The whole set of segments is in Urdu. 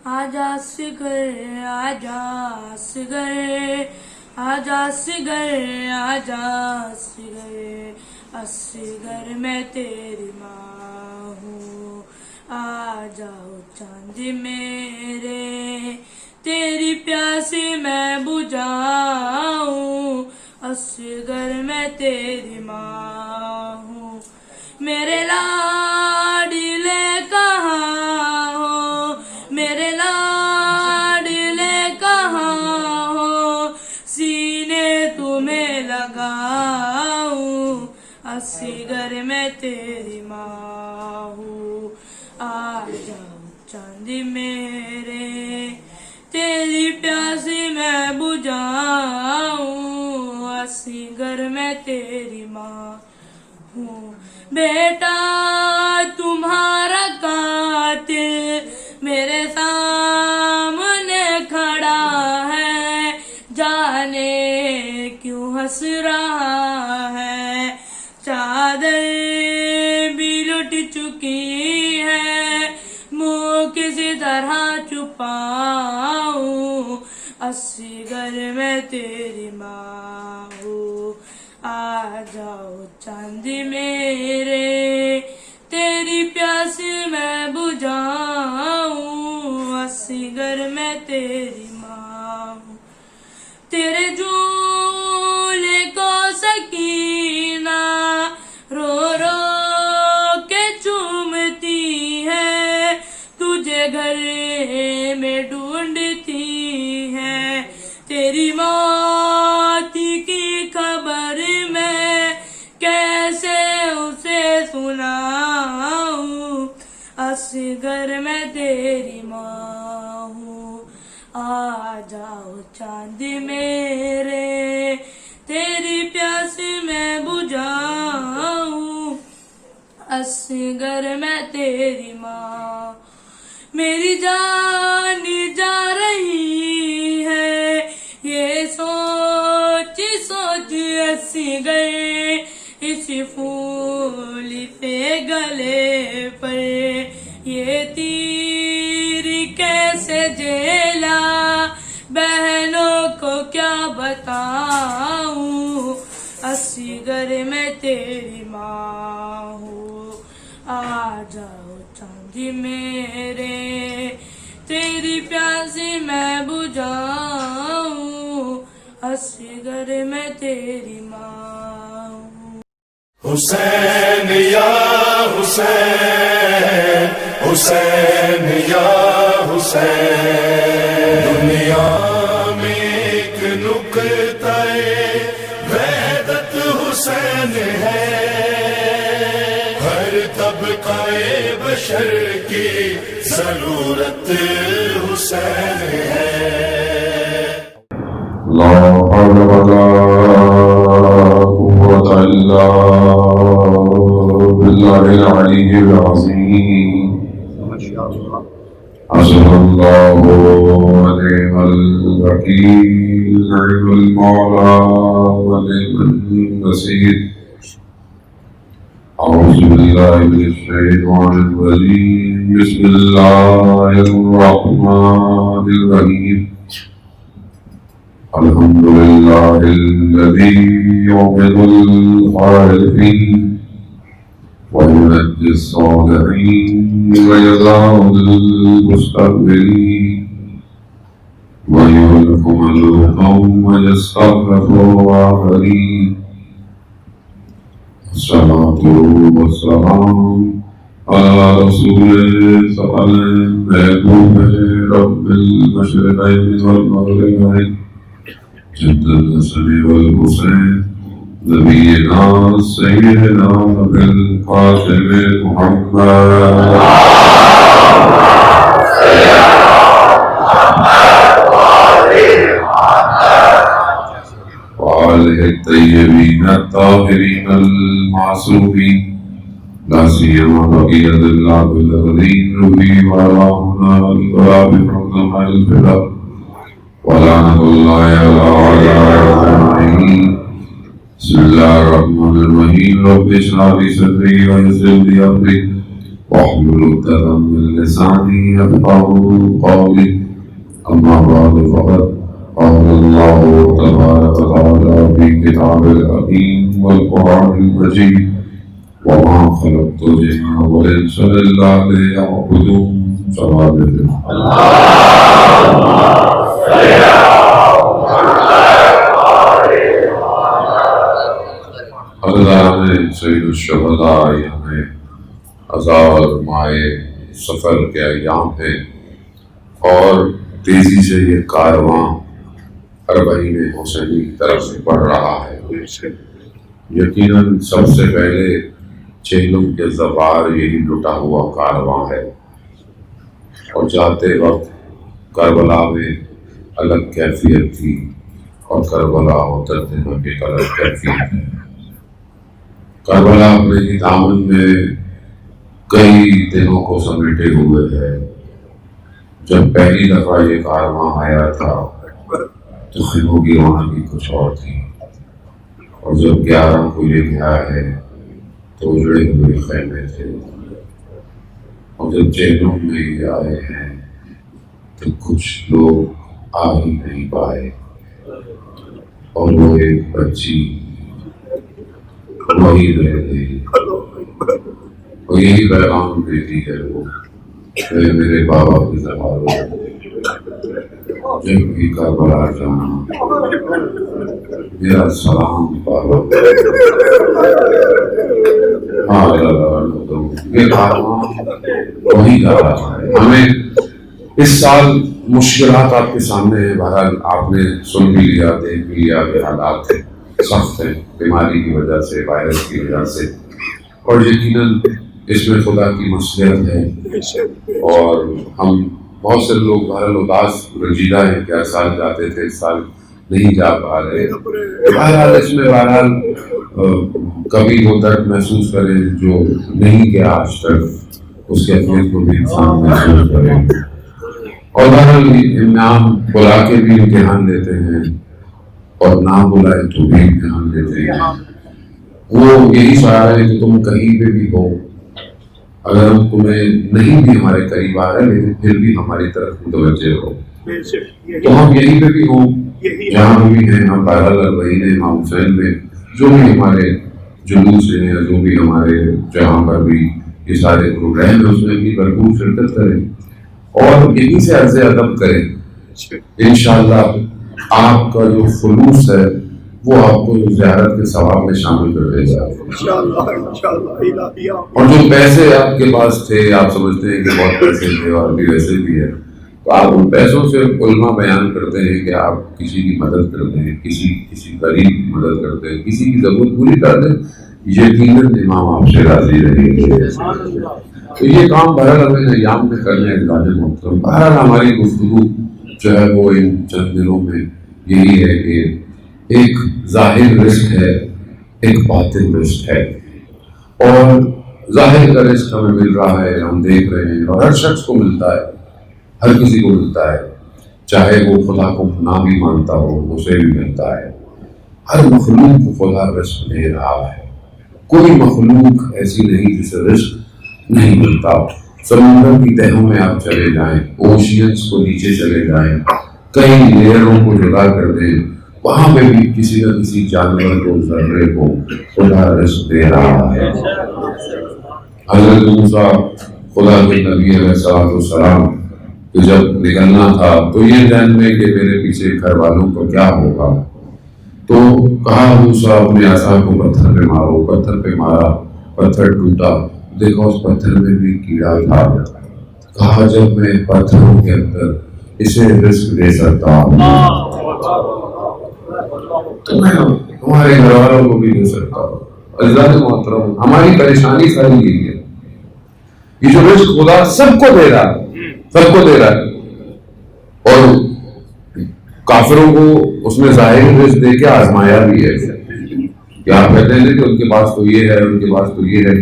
آجا اصغر آجا اصغر آجا اصغر آجا اصغر اصغر میں تیری ماں ہوں آ جاؤ چاند میرے تیری پیاسی میں بجھاؤں اصغر میں تیری ماں ہوں میرے لاڈلے کہاں ہو میرے لاڈلے کہاں ہو سینے تمہیں لگاؤں اصغر میں تیری ماں ہوں آ جاؤ چاند میرے تیری پیاسی میں بجھاؤں اصغر میں تیری ماں ہوں بیٹا تمہارا قاتل میرے سامنے کھڑا ہے جانے کیوں ہنس رہا ہے چادر بھی لٹ چکی ہے منہ کسی طرح چھپاؤں اصغر میں تیری ماں ہوں آ جاؤ چاند میرے تیری پیاس میں بجھاؤں اصغر میں تیری ماں ہوں تیرے جھولے کو سکینہ رو رو کے چومتی ہے تجھے گھر میں ڈھونڈتی ہے تیری موت کی خبر میں کیسے اسے سناؤں اصغر میں تیری ماں ہوں آ جاؤ چاند میرے تیری پیاس میں بجھاؤں اصغر میں تیری ماں میری جان جا رہی ہے یہ سوچ سوچ اصغر اس پھول پہ گلے پر یہ تیر کیسے جیلا بہنوں کو کیا بتاؤں اصغر میں تیری ماں ہوں آ جاؤ چاند میرے تیری پیاس میں بجھاؤں اصغر میں تیری ماں ہوں حسین یا حسین حسین یا حسین دنیا میں ایک نقطہ وحدت حسین ہے ہر طبقہ بشر کی ضرورت حسین ہے لا حول ولا قوة إلا بالله العلي العظيم حسبنا الله ونعم الوكيل نعم المولى ونعم النصير أعوذ بالله من الشيطان الرجيم بسم الله الرحمن الرحيم الحمد لله الذي يوقظ الخائفين وينجي الصالحين ويذل المستكبرين ويهلك مظلومهم ويستخلف آخرين الصلاة والسلام على رسول ثقلين محبوب رب المشرقين والمغربين جد الحسن والحسين نبينا سيدنا بالقاسم محمد وآله الطيبين الطاهرين المعصومين لا سيما بقية الله بالأرضين نبي وراهنا الغراب حكم الفداء ولعنة الله على أعدائه بسم الله الرحمن الرحيم رب اشرح لي صدري ويسر لي أمري واحلل عقدة من لساني يفقهوا قولي أما بعد فقد قال الله تبارك وتعالى في كتابه الحكيم والقرآن المجيد وما خلقت الجن والإنس إلا ليعبدون صلى اللہ نے سید الشہداء ہمیں ہزار مائع سفر کے ایام ہیں اور تیزی سے یہ کارواں اربعین حسینی کی طرف سے بڑھ رہا ہے۔ یقیناً سب سے پہلے چہلم کے زوار یہی لٹا ہوا کارواں ہے اور جاتے وقت کربلا میں الگ کیفیت تھی اور کربلا اترتے وقت ایک الگ کیفیت ہے۔ کربلا اپنے ہی دامن میں کئی دنوں کو سمیٹے ہوئے ہے۔ جب پہلی دفعہ یہ کارواں آیا تھا تو خیموں کی رونقی کچھ اور تھی، اور جب 11 کو یہ گیا ہے تو اجڑے ہوئے خیمے تھے، اور جب چہلم میں یہ آئے ہیں تو کچھ لوگ آ ہی نہیں پائے، اور وہ ایک بچی وہی رہ گئی اور یہی پیغام دیتی ہے وہ کہ میرے بابا کی زبان جب بھی کربلا جانا میرا سلام بابا۔ یہ کارواں وہی جا رہا ہے۔ ہمیں اس سال مشکلات آپ کے سامنے ہیں، بہرحال آپ نے سن بھی لیا، دیکھ بھی لیا کہ حالات سخت ہیں بیماری کی وجہ سے، وائرس کی وجہ سے، اور یقیناً اس میں خدا کی مصلحت ہے، اور ہم بہت سے لوگ بہرحال اداس رنجیدہ ہیں کہ ہر سال جاتے تھے، اس سال نہیں جا پا رہے۔ بہرحال اس میں بہرحال کبھی وہ درد محسوس کریں جو نہیں گیا آج تک، اس کے اہمیت کو بھی انسان محسوس کریں، اور بہرحال امام بلا کے بھی امتحان لیتے ہیں اور نہ بلائے تو بھی امتحان لیتے ہیں۔ وہ یہی چاہ رہے کہ تم کہیں پہ بھی ہو، اگر ہم تمہیں نہیں بھی ہمارے قریب آ رہے لیکن پھر بھی ہماری طرف متوجہ ہو، تو ہم یہیں پہ بھی ہوں جہاں بھی ہیں۔ ہم بہرحال اربعین امام حسین میں جو بھی ہمارے جلوس ہیں یا جو بھی ہمارے جہاں پر بھی یہ سارے پروگرام ہیں اس میں بھی بھرپور شرکت کریں اور یہیں سے عرض ادب کریں۔ انشاءاللہ آپ کا جو خلوص ہے وہ آپ کو زیارت کے ثواب میں شامل کر دے گا، اور جو پیسے آپ کے پاس تھے، آپ سمجھتے ہیں کہ بہت پیسے تھے اور بھی ویسے بھی ہے، تو آپ ان پیسوں سے علماء بیان کرتے ہیں کہ آپ کسی کی مدد کر دیں، کسی غریب کی مدد کر دیں، کسی کی ضرورت پوری کر دیں، یقیناً امام آپ سے راضی رہیں گے۔ تو یہ کام بہرحال ہمیں ایام میں کرنے ہیں۔ محترم، بہرحال ہماری گفتگو جو ہے وہ ان چند دنوں میں یہی ہے کہ ایک ظاہر رزق ہے، ایک باطن رزق ہے، اور ظاہر کا رزق ہمیں مل رہا ہے، ہم دیکھ رہے ہیں، اور ہر شخص کو ملتا ہے، ہر کسی کو ملتا ہے، چاہے وہ خدا کو نہ بھی مانتا ہو اسے بھی ملتا ہے۔ ہر مخلوق کو خدا رزق دے رہا ہے، کوئی مخلوق ایسی نہیں جسے رزق نہیں ملتا۔ سمندر کی تہوں میں آپ چلے جائیں، اوشینس کو نیچے چلے جائیں، کئی لیئروں کو جدا کر دیں، وہاں پہ بھی کسی نہ کسی جانور کو، ذرے کو خدا رزق دے رہا ہے۔ حضرت موسیٰ خدا کے نبی علیہ السلام کہ جب نکلنا تھا تو یہ ذہن میں کہ میرے پیچھے گھر والوں کو کیا ہوگا، تو کہا موسیٰ اپنے عصا کو پتھر پہ مارو، پتھر پہ مارا، پتھر ٹوٹا، دیکھا اس پتھر میں بھی کیڑا تھا، کہا جب میں پتھروں کے اندر اسے رزق دے سکتا ہوں تو میں ہمارے گھر والوں کو بھی دے سکتا ہوں۔ عزیزان محترم، ہماری پریشانی ساری یہی ہے، یہ جو رزق خدا سب کو دے رہا ہے، سب کو دے رہا ہے، اور کافروں کو اس نے ظاہر رزق دے کے آزمایا بھی ہے کہ آپ کہتے ہیں کہ ان کے پاس تو یہ ہے، ان کے پاس تو یہ ہے۔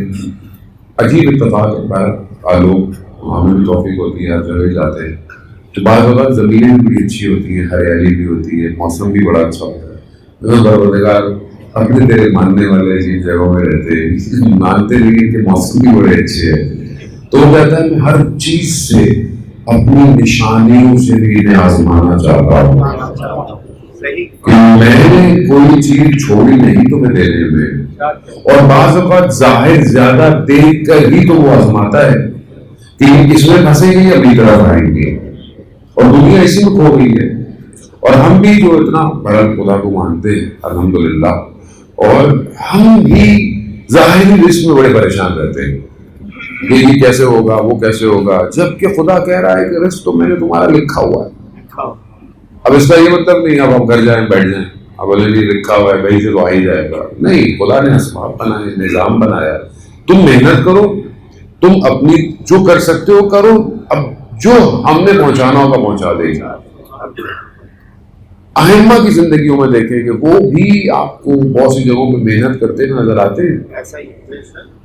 عجیب اتفاق ہے، لوگ ہمیں بھی توفیق ہوتی ہے، ہر جگہ جاتے ہیں تو بعض اوقات زمینیں بھی اچھی ہوتی ہیں، ہریالی بھی ہوتی ہے، موسم بھی بڑا اچھا ہوتا ہے۔ پروردگار اپنے تیرے ماننے والے جن جگہوں میں رہتے ہیں مانتے نہیں کہ موسم بھی بڑے اچھے ہیں، تو وہ کہتا ہے میں ہر چیز سے اپنی نشانیوں سے بھی انہیں آزمانا چاہتا ہوں کہ میں نے کوئی چیز چھوڑی نہیں تمہیں دینے میں. اور بعض اوقات ظاہر زیادہ دیکھ کر ہی تو وہ آزماتا ہے کہ اس میں پھنسیں گے یا بھی طرف آئیں گے, اور دنیا اسی میں کھو گئی ہے. اور ہم بھی جو اتنا بڑا خدا کو مانتے ہیں الحمدللہ, اور ہم بھی ظاہری رزق میں بڑے پریشان رہتے ہیں کہ یہ کیسے ہوگا وہ کیسے ہوگا, جبکہ خدا کہہ رہا ہے کہ رزق تو میں نے تمہارا لکھا ہوا ہے. اب اس کا یہ مطلب نہیں اب ہم گھر جائیں بیٹھ جائیں اب بولے نہیں لکھا ہوا ہے کہیں سے تو آ ہی جائے گا, نہیں. خدا نے اسباب بنائے, نظام بنایا, تم محنت کرو, تم اپنی جو کر سکتے ہو کرو, اب جو ہم نے پہنچانا ہوگا پہنچا دے گا. ائمہ کی زندگیوں میں دیکھیں کہ وہ بھی آپ کو بہت سی جگہوں پہ محنت کرتے ہوئے نظر آتے ہیں.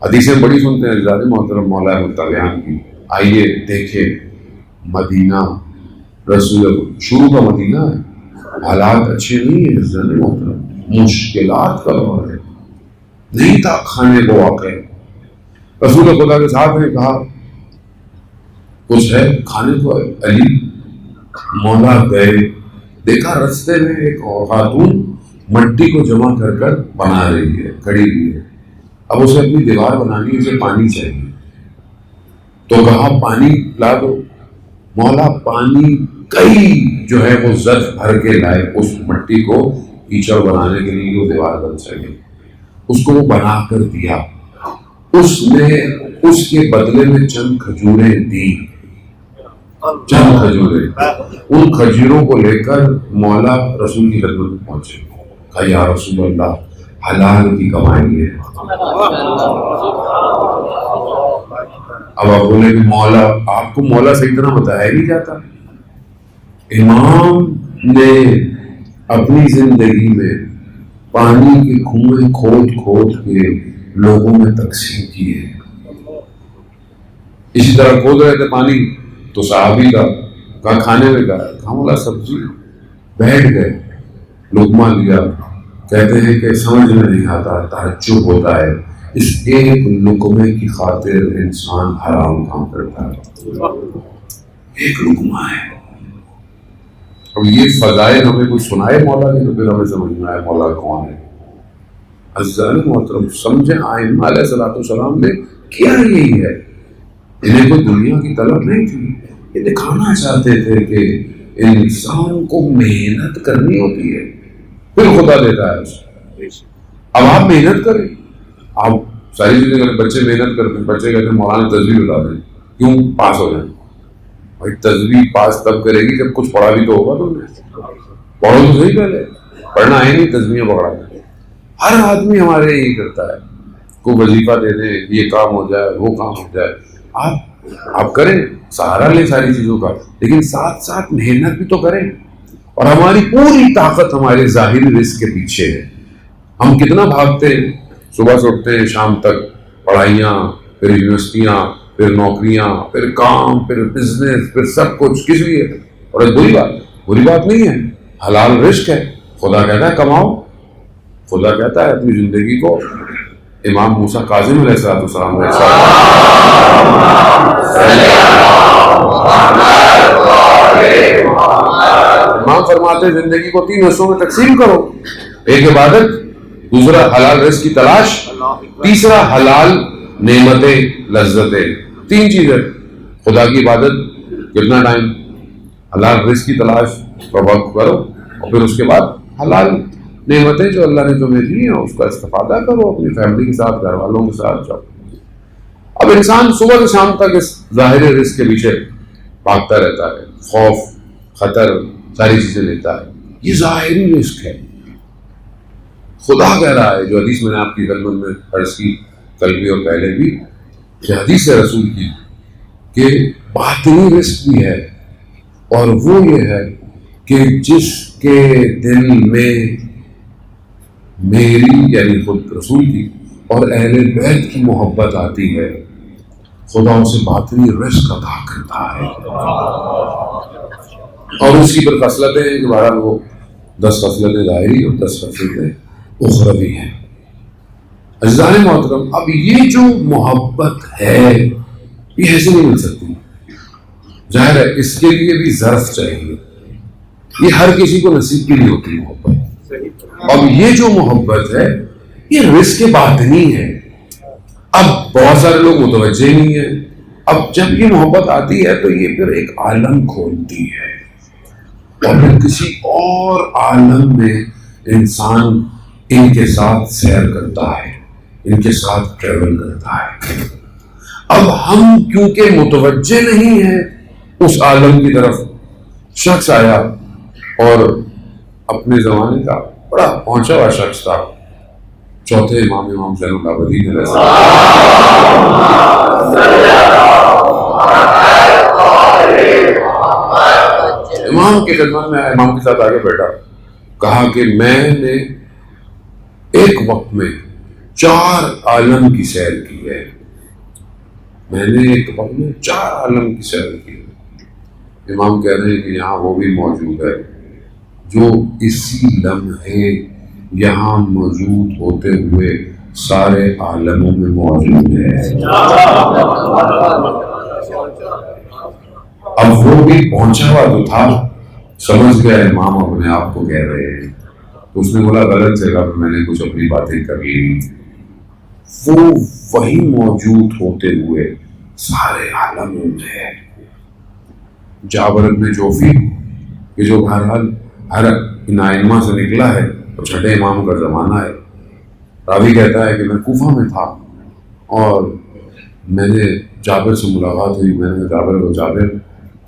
حدیثیں بڑی سنتے ہیں زیادہ محترم مولا متقیان کی. آئیے دیکھیں مدینہ, رسول شروع کا مدینہ ہے, حالات اچھے نہیں ہیں زیادہ محترم, مشکلات کا دور ہے, نہیں تھا کھانے کو واقع. رسول خدا کے ساتھ نے کہا کچھ ہے کھانے کو, علی مولا گئے, دیکھا رستے میں ایک خاتون مٹی کو جمع کر کر بنا رہی ہے, کھڑی ہوئی ہے. اب اسے اپنی دیوار بنانی ہے, اسے پانی چاہیے, تو کہا پانی لا دو. مولا پانی کئی جو ہے وہ ظرف بھر کے لائے اس مٹی کو کیچڑ بنانے کے لیے وہ دیوار بن سکے. اس کو وہ بنا کر دیا, اس نے اس کے بدلے میں چند کھجوریں دی, چند کھجوریں. ان کھجوروں کو لے کر مولا رسول کی خدمت میں پہنچے, کہا یا رسول اللہ حلال کی کمائی ہے. اب آپ بولے کہ مولا, آپ کو مولا صحیح طرح بتایا نہیں جاتا. امام نے اپنی زندگی میں پانی کے کنویں کھود کھود کے لوگوں میں تقسیم کیے. اسی طرح کھود رہے تھے پانی تو صحابی کا کہا کھانے میں کہا مولا سبزی, بیٹھ گئے, لقمہ لیا. کہتے ہیں کہ سمجھ میں نہیں آتا, تعجب ہوتا ہے, اس ایک لقمے کی خاطر انسان حرام کام کرتا ہے. ایک لقمہ ہے. اب یہ فضائل ہمیں کوئی سنائے مولا نے تو پھر ہمیں سمجھ میں آئے مولا کون ہے. عزیزان محترم سمجھیں ائمہ علیہ الصلوۃ والسلام نے کیا یہی ہے, انہیں کوئی دنیا کی طلب نہیں تھی, یہ دکھانا چاہتے تھے کہ انسان کو محنت کرنی ہوتی ہے پھر خدا دیتا ہے اسے. اب آپ محنت کریں, آپ ساری چیزیں کریں, بچے محنت کرتے ہیں, بچے کہتے ہیں مولانا تصویر بتا دیں کیوں پاس ہو جائیں. بھائی تصویر پاس تب کرے گی جب کچھ پڑھا بھی تو ہوگا. تم نے پڑھو تو صحیح, پہلے پڑھنا ہے نہیں تصویریں پکڑا دیں. ہر آدمی ہمارے یہی کرتا ہے, کوئی وظیفہ دے دیں یہ کام ہو جائے وہ کام ہو جائے. آپ کریں, سہارا لیں ساری چیزوں کا, لیکن ساتھ ساتھ محنت بھی تو کریں. اور ہماری پوری طاقت ہمارے ظاہری رزق کے پیچھے ہے. ہم کتنا بھاگتے ہیں, صبح سے اٹھتے ہیں شام تک, پڑھائیاں, پھر یونیورسٹیاں, پھر نوکریاں, پھر کام, پھر بزنس, پھر سب کچھ کس لیے. اور بری بات نہیں ہے, حلال رزق ہے. خدا کہتا ہے کماؤ, خدا کہتا ہے اپنی زندگی کو. امام موسیٰ کاظم علیہ السلام نے امام فرماتے زندگی کو 3 حصوں میں تقسیم کرو, ایک عبادت, دوسرا حلال رزق کی تلاش, تیسرا حلال نعمتیں لذتیں. 3 چیزیں, خدا کی عبادت کتنا ٹائم, حلال رزق کی تلاش کا وقت کرو, اور پھر اس کے بعد حلال نعمتیں جو اللہ نے تمہیں دی ہیں اس کا استفادہ کرو, اپنی فیملی کے ساتھ, گھر والوں کے ساتھ جاؤ. اب انسان صبح سے شام تک اس ظاہر رزق کے پیچھے بھاگتا رہتا ہے, خوف خطر ساری چیزیں لیتا ہے, یہ ظاہری رزق ہے. خدا کہہ رہا ہے جو حدیث میں نے آپ کی خدمت میں عرض کی کل بھی اور پہلے بھی, کہ حدیث رسول کی کہ باطنی رزق بھی ہے, اور وہ یہ ہے کہ جس کے دل میں میری یعنی خود رسول کی اور اہل بیت کی محبت آتی ہے, خدا اسے باطنی رزق عطا کرتا ہے. اور اس کی پر خصلتیں ہیں کہ بہرحال وہ 10 خصلتیں ظاہری اور 10 خصلتیں اخروی ہیں. عزیزان محترم, اب یہ جو محبت ہے یہ ایسے نہیں مل سکتی. ظاہر ہے اس کے لیے بھی ظرف چاہیے. یہ ہر کسی کو نصیب کی نہیں ہوتی محبت. اب یہ جو محبت ہے یہ رزق باطنی ہے. اب بہت سارے لوگ متوجہ نہیں ہیں. اب جب یہ محبت آتی ہے تو یہ پھر ایک عالم کھولتی ہے اور پھر کسی اور عالم میں انسان ان کے ساتھ سیر کرتا ہے, ان کے ساتھ ٹریول کرتا ہے. اب ہم کیونکہ متوجہ نہیں ہیں اس عالم کی طرف. شخص آیا اور اپنے زمانے کا بڑا پہنچا ہوا شخص تھا, چوتھے امام زین العابدین علیہ امام کی خدمت میں آیا, امام کے ساتھ آگے بیٹھا, کہا کہ میں نے ایک وقت میں 4 عالم کی سیر کی ہے. میں نے ایک وقت میں 4 عالم کی سیر کی ہے. امام کہہ رہے ہیں کہ یہاں وہ بھی موجود ہے جو اسی لمحے یہاں موجود ہوتے ہوئے سارے عالموں میں موجود ہے. اب وہ بھی پہنچا ہوا تو تھا, سمجھ گیا امام اپنے آپ کو کہہ رہے ہیں, تو اس نے بولا غلط جگہ پہ میں نے کچھ اپنی باتیں کر لی. وہ وہی موجود ہوتے ہوئے سارے عالموں میں ہے. جابر بن جوفی یہ جو بہرحال ہر نائنما سے نکلا ہے تو چھٹے امام کا زمانہ ہے. راوی کہتا ہے کہ میں کوفہ میں تھا اور میں نے جابر سے ملاقات ہوئی. میں نے جابر کو, جابر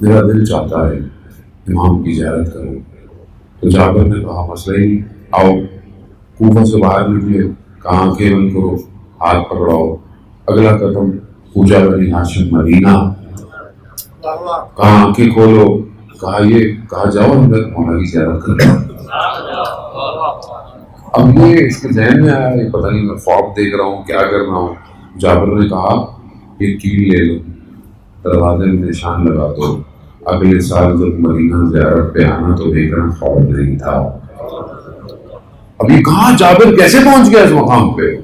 میرا دل چاہتا ہے امام کی زیارت کروں. تو جابر نے کہا مسئلہ ہی نہیں, آؤ. کوفہ سے باہر نکلے, کہا آنکھیں بند کرو, ہاتھ پکڑاؤ, اگلا قدم پوجا بنی ہاشم مدینہ. کہا آنکھیں کھولو, کہا یہ, کہا جاؤ اندر مولا کی زیارت کرو. اب یہ اس کے ذہن میں آیا, یہ پتہ نہیں میں خواب دیکھ رہا ہوں کیا کر رہا ہوں. جابر نے کہا یہ کیل لے لو, دروازے میں نشان لگا دو, اگلے سال جب مدینہ زیارت پہ آنا تو دیکھنا خواب نہیں تھا. ابھی کہاں جابر کیسے پہنچ گیا اس مقام پہ؟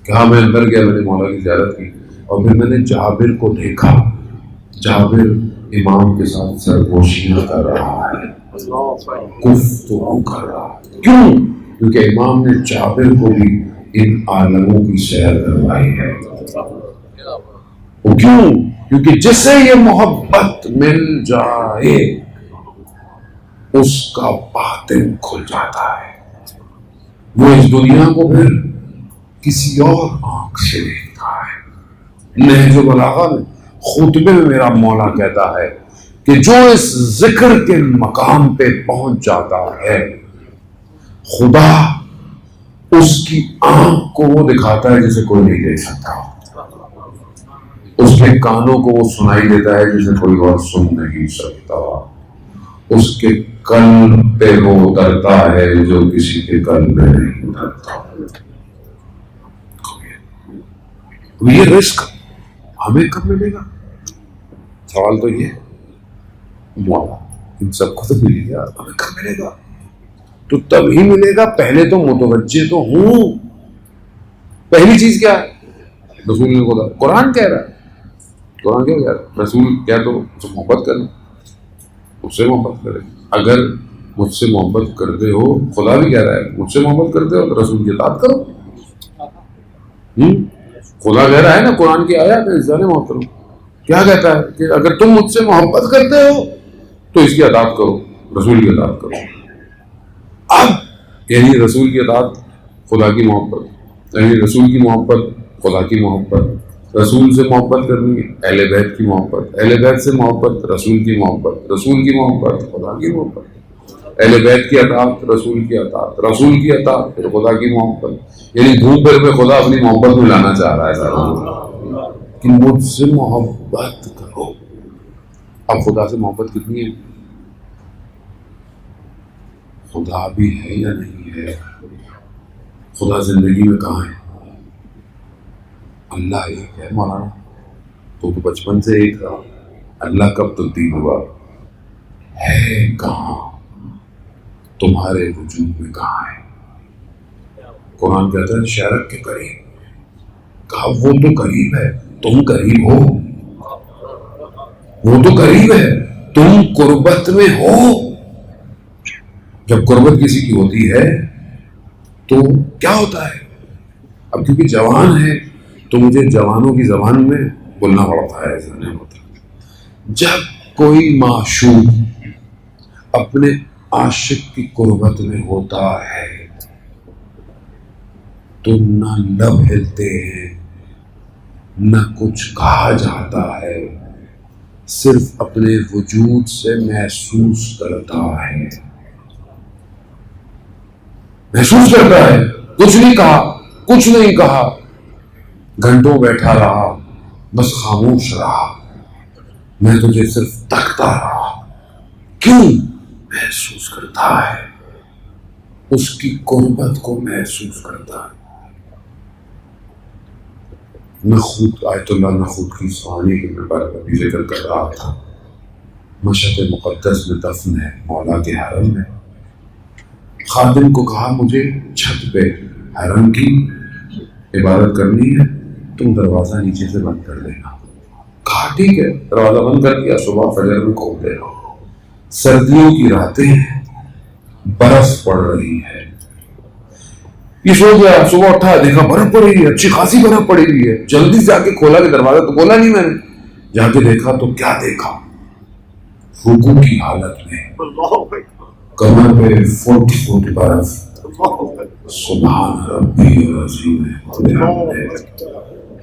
کہا میں اندر گیا, میں نے مولا کی زیارت کی اور پھر میں نے جابر کو دیکھا. جابر امام کے ساتھ سرگوشیاں کر رہا ہے, گفتگو کر رہا ہے. کیوں؟ کیونکہ امام نے جابر کو بھی ان عالموں کی سیر کروائی ہے. وہ کیوں؟ کیونکہ جس سے یہ محبت مل جائے اس کا باطن کھل جاتا ہے. وہ اس دنیا کو پھر کسی اور آنکھ سے دیکھتا ہے. نہج البلاغہ میں خطبے میں میرا مولا کہتا ہے کہ جو اس ذکر کے مقام پہ پہنچ جاتا ہے خدا اس کی آنکھ کو وہ دکھاتا ہے جسے کوئی نہیں دیکھ سکتا, اس کے کانوں کو وہ سنائی دیتا ہے جسے کوئی اور سن نہیں سکتا, اس کے قلب پہ وہ اترتا ہے جو کسی کے قلب میں نہیں اترتا. یہ رزق ہمیں کب ملے گا؟ سوال تو یہ مولا ان سب کو تو ملے گا, ہمیں کب ملے گا؟ تو تب ہی ملے گا, پہلے تو متوجہ تو ہوں. پہلی چیز کیا ہے؟ رسول نے خدا, قرآن کہہ رہا ہے, قرآن کیا کہہ رہا ہے؟ رسول کیا تو مجھ سے محبت کریں, مجھ سے محبت کریں. اگر مجھ سے محبت کرتے ہو, خدا بھی کہہ رہا ہے مجھ سے محبت کرتے ہو تو رسول کی اطاعت کرو. خدا کہہ رہا ہے نا قرآن کی آیات ہے, انسان محترم کیا کہتا ہے کہ اگر تم مجھ سے محبت کرتے ہو تو اس کی اطاعت کرو, رسول کی اطاعت کرو. اب یعنی رسول کی اطاعت خدا کی محبت, یعنی رسول کی محبت خدا کی محبت, رسول سے محبت کرنی اہل بیت کی محبت, اہل بیت سے محبت رسول کی محبت, رسول کی محبت خدا کی محبت, اہل بیت کی اطاعت رسول کی اطاعت, رسول کی اطاعت پھر خدا کی محبت. یعنی گھوم پھر میں خدا اپنی محبت میں لانا چاہ رہا ہے سارا کہ مجھ سے محبت کرو. اب خدا سے محبت کتنی ہے؟ خدا بھی ہے یا نہیں ہے؟ خدا زندگی میں کہاں ہے؟ اللہ ایک ہے مولانا, تو بچپن سے ایک تھا, اللہ کب تبدیل ہوا؟ ہے کہاں؟ تمہارے وجود میں کہاں ہے؟ قرآن کہتا ہے شرک کے قریب. کہا وہ تو قریب ہے, تم قریب ہو, وہ تو قریب ہے، تم قربت میں ہو. جب قربت کسی کی ہوتی ہے تو کیا ہوتا ہے؟ اب کیونکہ جوان ہے تو مجھے جوانوں کی زبان میں بولنا پڑتا ہے، ایسا نہیں ہوتا. جب کوئی معشوق اپنے عاشق کی قربت میں ہوتا ہے تو نہ لب ہلتے ہیں، نہ کچھ کہا جاتا ہے، صرف اپنے وجود سے محسوس کرتا ہے. محسوس کرتا ہے، کچھ نہیں کہا، کچھ نہیں کہا، گھنٹوں بیٹھا رہا، بس خاموش رہا، میں تجھے صرف تکتا رہا. کیوں؟ محسوس کرتا ہے، اس کی قربت کو محسوس کرتا ہے. نخوت آیت اللہ نخوت کی سوانی کی میں ابھی ذکر کر رہا تھا. مشہد مقدس میں دفن ہے مولا کے حرم میں. خادم کو کہا مجھے چھت پہ حرم کی عبادت کرنی ہے، تم دروازہ نیچے سے بند کر دینا. کہا ٹھیک ہے، دروازہ بند کر دیا. صبح فجر میں کھول دے رہا. سردیوں کی راتیں ہیں، برف پڑ رہی ہے. یہ سو گیا، صبح اٹھا دیکھا برف پڑ رہی ہے، اچھی خاصی برف پڑی ہوئی ہے. جلدی سے جا کے کھولا کہ دروازہ تو کھولا نہیں میں نے. جا کے دیکھا تو کیا دیکھا؟ رکوع کی حالت میں کمر پہ فٹ فٹ برف. سبحان ربی العظیم،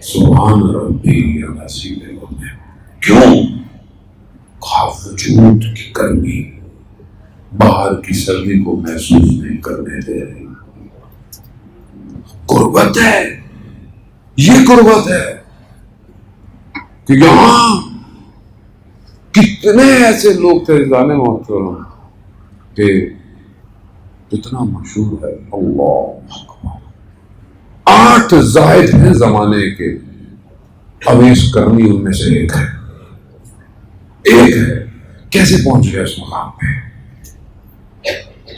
سبحان ربی العظیم. کیوں؟ وجود کی گرمی باہر کی سردی کو محسوس نہیں کرنے دے رہی. قربت ہے، یہ قربت ہے کہ یہاں کتنے ایسے لوگ تھے جانے محترم کہ کتنا مشہور ہے. اللہ اکبر. 8 زاہد ہیں زمانے کے، اویس کرنی ان میں سے ایک ہے. ایک ہے. کیسے پہنچ گیا اس مقام پہ؟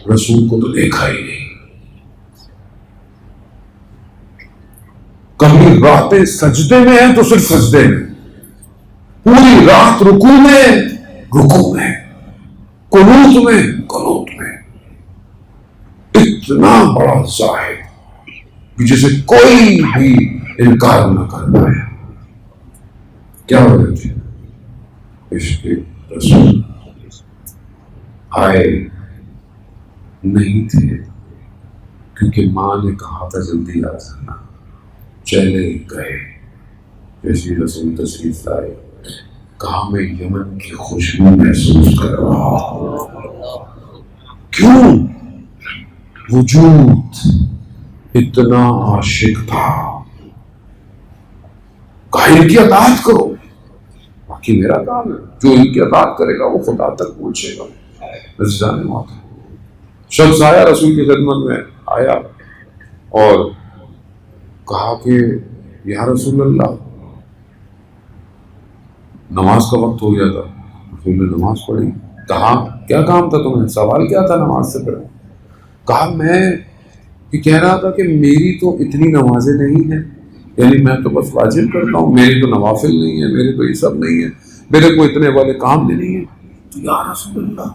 رسول کو تو دیکھا ہی نہیں. کبھی راتیں سجدے میں ہیں تو صرف سجدے میں، پوری رات رکوع میں، رکوع میں، قنوت میں، قنوت میں. اتنا بڑا زاہد جسے کوئی بھی انکار نہ کر پایا. کیا وجہ تھی؟ عشق رسول. آئے نہیں تھے کیونکہ ماں نے کہا تھا جلدی آ جانا، چلے گئے. جیسے رسول تشریف لائے کہا میں یمن کی خوشبو محسوس کر رہا ہوں. کیوں؟ وجود اتنا عاشق تھا. کہا ان کی اطاعت کرو، باقی میرا کام ہے، جو ان کی اطاعت کرے گا وہ خدا تک پہنچے گا. عزیزان موت شخص آیا رسول کی خدمت میں، آیا اور کہا کہ یا رسول اللہ نماز کا وقت ہو گیا تھا. رسول نے نماز پڑھی. کہا کیا کام تھا تمہیں؟ سوال کیا تھا نماز سے پہلے؟ کہا میں یہ کہہ رہا تھا کہ میری تو اتنی نمازیں نہیں ہیں، یعنی میں تو بس واجب کرتا ہوں، میری تو نوافل نہیں ہے، میرے تو یہ سب نہیں ہے، میرے کو اتنے والے کام بھی نہیں ہیں. تو یا رسول اللہ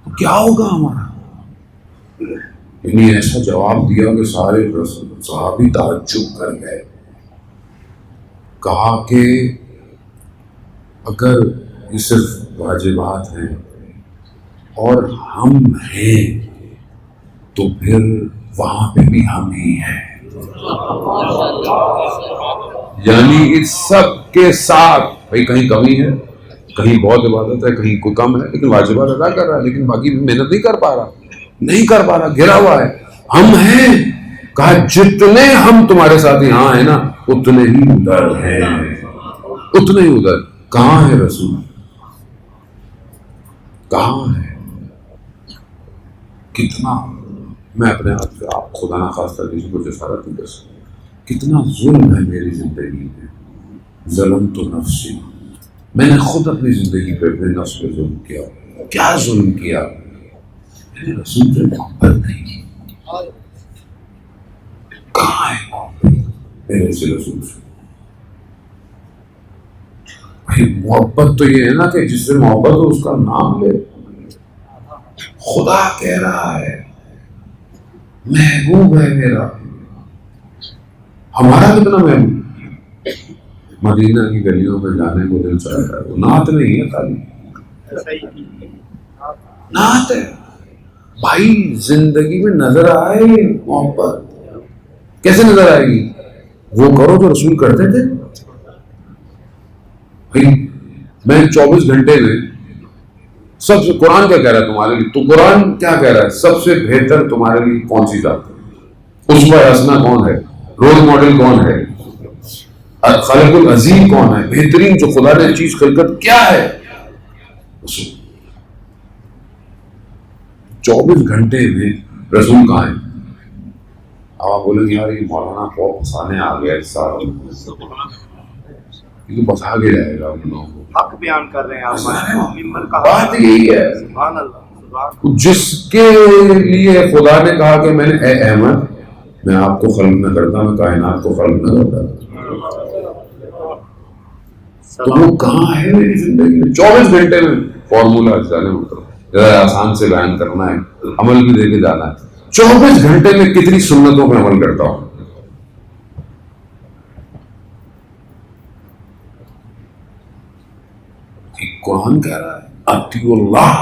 تو کیا ہوگا ہمارا؟ یعنی ایسا جواب دیا کہ سارے صحابی تعجب کر گئے. کہا کہ اگر یہ صرف واجبات ہیں اور ہم ہیں تو پھر وہاں پہ بھی ہم ہی ہیں. یعنی اس سب کے ساتھ بھائی کہیں کمی ہے، کہیں بہت عبادت ہے، کہیں کوئی کم ہے، لیکن واجبات ادا کر رہا ہے، لیکن باقی محنت نہیں کر پا رہا، گرا ہوا ہے. ہم ہیں. کہا جتنے ہم تمہارے ساتھ یہاں ہیں نا اتنے ہی ادھر ہیں، اتنے ہی ادھر. کہاں ہے رسول؟ کہاں ہے؟ کتنا میں اپنے آپ سے آپ خدا نہ خواستہ کسی کو جسارت نہیں کر سکتا. کتنا ظلم ہے میری زندگی میں. ظلم تو نفسی، میں نے خود اپنی زندگی پہ اپنے نفس پہ ظلم کیا. کیا ظلم کیا؟ میں نے رسول سے محبت نہیں کی. کہاں ہے میرے سے رسول سے؟ بھائی محبت تو یہ ہے نا کہ جس سے محبت ہو اس کا نام لے. خدا کہہ رہا ہے محبوب ہے میرا. ہمارا کتنا محبوب. مدینہ کی گلیوں میں جانے کو دل چاہتا ہے. وہ نعت نہیں ہے خالی نعت ہے. بھائی زندگی میں نظر آئے محبت کیسے نظر آئے گی؟ وہ کرو جو رسول کرتے تھے. بھائی میں 24 گھنٹے میں سب سے قرآن کیا کہہ رہا ہے تمہارے لیے؟ تو قرآن کیا کہہ رہا ہے؟ سب سے بہتر تمہارے لیے کون سی ذات ہے؟ اسوہ حسنہ کون ہے؟ رول ماڈل کون ہے؟ خالق العظیم کون ہے؟ بہترین جو خدا نے چیز خلقت کیا ہے؟ 24 گھنٹے میں رسول کہاں ہے؟ اب آپ بولیں گے یار یہ مولانا کو پھنسانے آ گیا اس سال، یہ تو پھنسا کے جائے گا ان لوگوں کو. حق بیان کر رہے ہیں آپ. بات یہی ہے سبحان اللہ. جس کے لیے خدا نے کہا کہ میں نے اے احمد میں آپ کو خلق نہ کرتا، میں کائنات کو خلق نہ کرتا، تو وہ کہاں ہے میری زندگی میں؟ 24 گھنٹے میں فارمولا جانے ذرا آسان سے بیان کرنا ہے، عمل بھی دے کے جانا ہے. 24 گھنٹے میں کتنی سنتوں پہ عمل کرتا ہوں. قرآن کہہ رہا ہے اطیعوا اللہ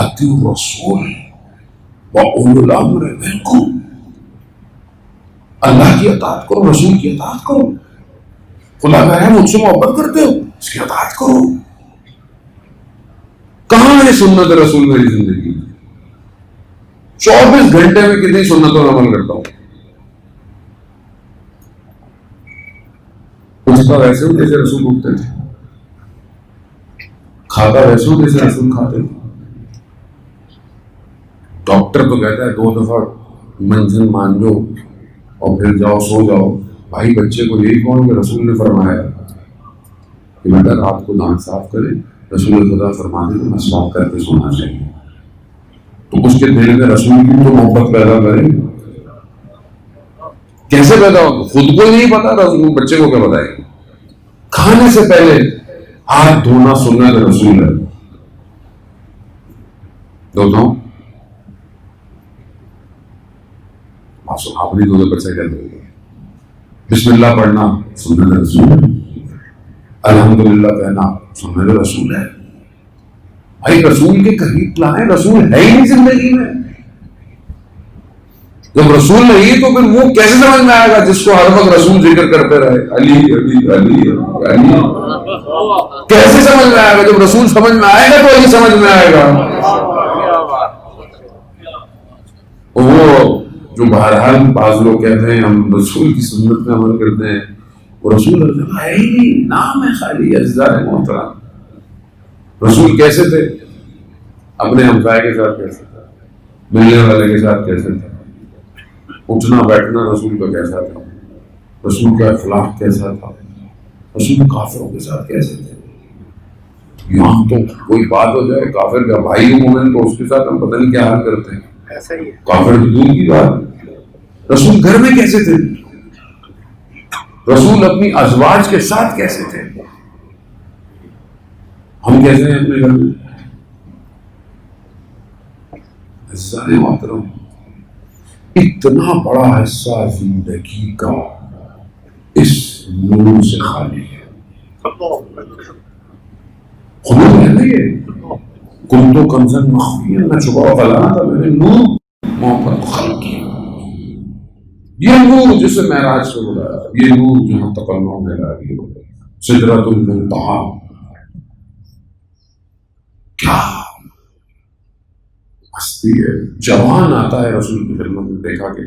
اطیعوا الرسول واولی الامر منکم. اللہ کی اطاعت کرو، رسول کی اطاعت کرو. خدا کہہ رہا ہے مجھ سے محبت کرتے ہو اس کی اطاعت کرو. کہاں ہے سنت رسول میری زندگی میں؟ 24 گھنٹے میں کتنی سنتوں پر عمل کرتا ہوں. اٹھتا ویسے ہوں جیسے رسول اٹھتے تھے، کھاتا ویسے ہوں جیسے رسول کھاتے تھے. ڈاکٹر تو کہتا ہے 2 دفعہ منزل مانجو اور پھر جاؤ سو جاؤ. بھائی بچے کو یہی کہو کہ رسول نے فرمایا کہ بیٹا رات کو دانت صاف کرے، رسول خدا فرماتے ہیں مسواک کر کے سونا چاہیے. تو اس کے دل میں رسول کی تو محبت پیدا کرے. کیسے پیدا ہو؟ خود کو نہیں پتا، رسول بچے کو کیا بتائے؟ کھانے سے پہلے ہاتھ دھونا سنت رسول ہے. دھوتا ہوں آپ نہیں دھوتے بچہ کیا دھو گے؟ بسم اللہ پڑھنا سنت رسول ہے. الحمدللہ کہنا سنت رسول ہے. بھائی رسول کے قریب لائیں. رسول ہے ہی نہیں زندگی میں. جب رسول نہیں تو پھر وہ کیسے سمجھ میں آئے گا جس کو ہر وقت رسول ذکر کرتے رہے علی علی علی علی؟ کیسے سمجھ میں آئے گا؟ جب رسول سمجھ میں آئے گا تو علی سمجھ میں آئے گا. وہ جو بہرحال بعض لوگ کہتے ہیں ہم رسول کی سنت میں عمل کرتے ہیں، وہ رسول ہے ہی نہیں، نام ہے خالی. عزیزان محترم رسول کیسے تھے؟ اپنے ہمسائے کے ساتھ کیسے تھا؟ ملنے والے کے ساتھ کیسے تھا؟ اٹھنا بیٹھنا رسول کا کیسا تھا؟ رسول کا اخلاق کیسا تھا؟ رسول کافروں کے ساتھ کیسے تھے؟ یہاں تو کوئی بات ہو جائے کافر کا بھائی مومن تو اس کے ساتھ ہم پتہ نہیں کیا حال کرتے ہیں. ایسا ہی ہے. کافر کی دور کی بات. رسول گھر میں کیسے تھے؟ رسول اپنی ازواج کے ساتھ کیسے تھے؟ ہم کیسے ہیں اپنے گھر میں؟ عزیزان محترم اتنا بڑا حصہ زندگی کا اس نور سے خالی ہے. خود ہے نا یہ کن تو کنزن مخفی میں چھپا فلانا تھا میں نے نور محبت خلق کیا. یہ نور جسے معراج سے بلایا، یہ نور جہاں تکلم میں لائی سدرۃ المنتہا. کیا ہستی ہے. جوان آتا ہے رسول کی خدمت میں، دیکھا کہ